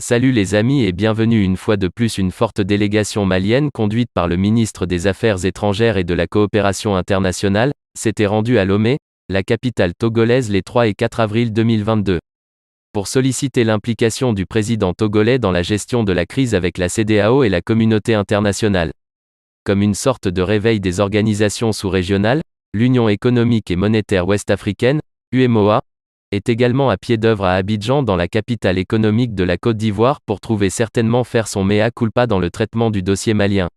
Salut les amis et bienvenue une fois de plus. Une forte délégation malienne conduite par le ministre des Affaires étrangères et de la coopération internationale, s'était rendue à Lomé, la capitale togolaise les 3 et 4 avril 2022. Pour solliciter l'implication du président togolais dans la gestion de la crise avec la CEDEAO et la communauté internationale. Comme une sorte de réveil des organisations sous-régionales, l'Union économique et monétaire ouest-africaine, UEMOA, est également à pied d'œuvre à Abidjan dans la capitale économique de la Côte d'Ivoire pour trouver certainement faire son mea culpa dans le traitement du dossier malien.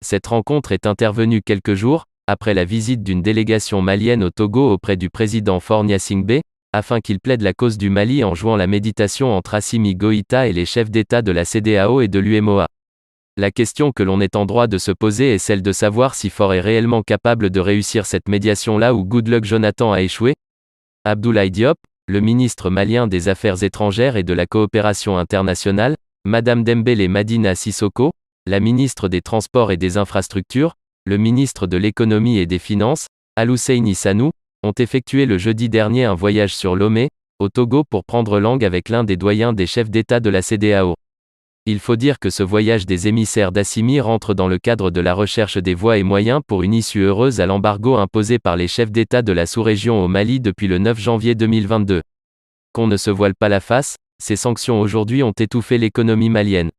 Cette rencontre est intervenue quelques jours, après la visite d'une délégation malienne au Togo auprès du président Faure Gnassingbé, afin qu'il plaide la cause du Mali en jouant la méditation entre Assimi Goïta et les chefs d'État de la CEDEAO et de l'UEMOA. La question que l'on est en droit de se poser est celle de savoir si Faure est réellement capable de réussir cette médiation là où Goodluck Jonathan a échoué. Abdoulaye Diop, le ministre malien des Affaires étrangères et de la coopération internationale, Madame Dembélé Madina Sissoko, la ministre des Transports et des Infrastructures, le ministre de l'Économie et des Finances, Al-Husseini Sanou, ont effectué le jeudi dernier un voyage sur Lomé, au Togo pour prendre langue avec l'un des doyens des chefs d'État de la CEDEAO. Il faut dire que ce voyage des émissaires d'Assimi rentre dans le cadre de la recherche des voies et moyens pour une issue heureuse à l'embargo imposé par les chefs d'État de la sous-région au Mali depuis le 9 janvier 2022. Qu'on ne se voile pas la face, ces sanctions aujourd'hui ont étouffé l'économie malienne.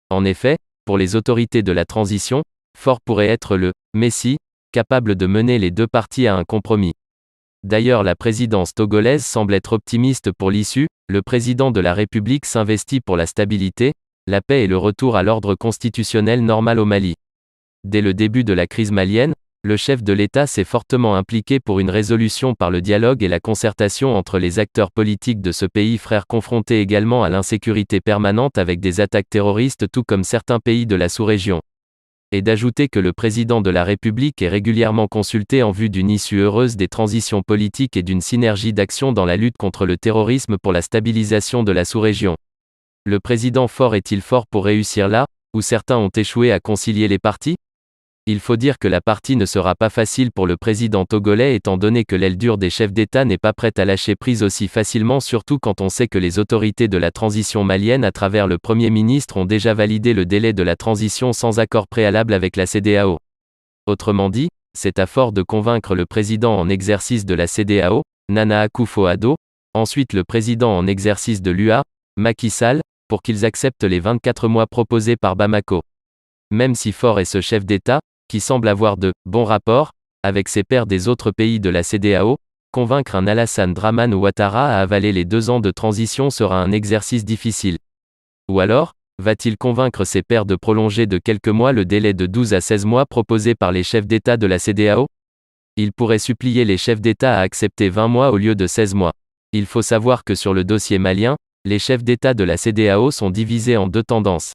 En effet, pour les autorités de la transition, Faure pourrait être le « Messie », capable de mener les deux parties à un compromis. D'ailleurs, la présidence togolaise semble être optimiste pour l'issue, le président de la République s'investit pour la stabilité, la paix et le retour à l'ordre constitutionnel normal au Mali. Dès le début de la crise malienne, le chef de l'État s'est fortement impliqué pour une résolution par le dialogue et la concertation entre les acteurs politiques de ce pays frère confronté également à l'insécurité permanente avec des attaques terroristes tout comme certains pays de la sous-région. Et d'ajouter que le président de la République est régulièrement consulté en vue d'une issue heureuse des transitions politiques et d'une synergie d'action dans la lutte contre le terrorisme pour la stabilisation de la sous-région. Le président Faure est-il fort pour réussir là, où certains ont échoué à concilier les parties ? Il faut dire que la partie ne sera pas facile pour le président togolais étant donné que l'aile dure des chefs d'État n'est pas prête à lâcher prise aussi facilement surtout quand on sait que les autorités de la transition malienne à travers le Premier ministre ont déjà validé le délai de la transition sans accord préalable avec la CEDEAO. Autrement dit, c'est à Faure de convaincre le président en exercice de la CEDEAO, Nana Akufo-Addo, ensuite le président en exercice de l'UA, Macky Sall, pour qu'ils acceptent les 24 mois proposés par Bamako. Même si Faure est ce chef d'État, qui semble avoir de « bons rapports » avec ses pairs des autres pays de la CEDEAO, convaincre un Alassane Dramane Ouattara à avaler les 2 ans de transition sera un exercice difficile. Ou alors, va-t-il convaincre ses pairs de prolonger de quelques mois le délai de 12 à 16 mois proposé par les chefs d'État de la CEDEAO ? Il pourrait supplier les chefs d'État à accepter 20 mois au lieu de 16 mois. Il faut savoir que sur le dossier malien, les chefs d'État de la CEDEAO sont divisés en 2 tendances.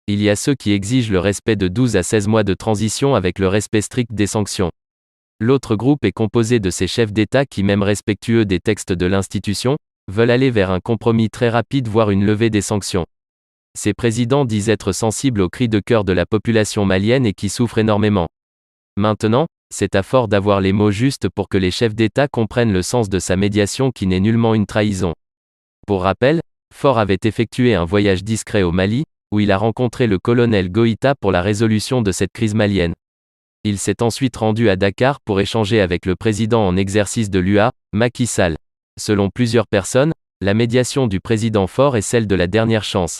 Il y a ceux qui exigent le respect de 12 à 16 mois de transition avec le respect strict des sanctions. L'autre groupe est composé de ces chefs d'État qui, même respectueux des textes de l'institution, veulent aller vers un compromis très rapide voire une levée des sanctions. Ces présidents disent être sensibles aux cris de cœur de la population malienne et qui souffrent énormément. Maintenant, c'est à Faure d'avoir les mots justes pour que les chefs d'État comprennent le sens de sa médiation qui n'est nullement une trahison. Pour rappel, Faure avait effectué un voyage discret au Mali, où il a rencontré le colonel Goïta pour la résolution de cette crise malienne. Il s'est ensuite rendu à Dakar pour échanger avec le président en exercice de l'UA, Macky Sall. Selon plusieurs personnes, la médiation du président Faure est celle de la dernière chance.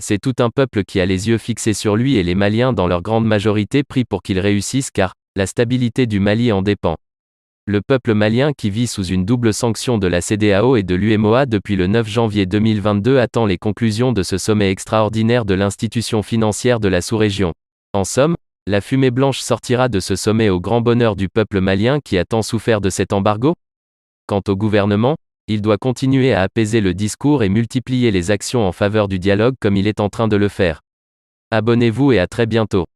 C'est tout un peuple qui a les yeux fixés sur lui et les Maliens dans leur grande majorité prient pour qu'il réussisse car la stabilité du Mali en dépend. Le peuple malien qui vit sous une double sanction de la CEDEAO et de l'UEMOA depuis le 9 janvier 2022 attend les conclusions de ce sommet extraordinaire de l'institution financière de la sous-région. En somme, la fumée blanche sortira de ce sommet au grand bonheur du peuple malien qui a tant souffert de cet embargo. Quant au gouvernement, il doit continuer à apaiser le discours et multiplier les actions en faveur du dialogue comme il est en train de le faire. Abonnez-vous et à très bientôt.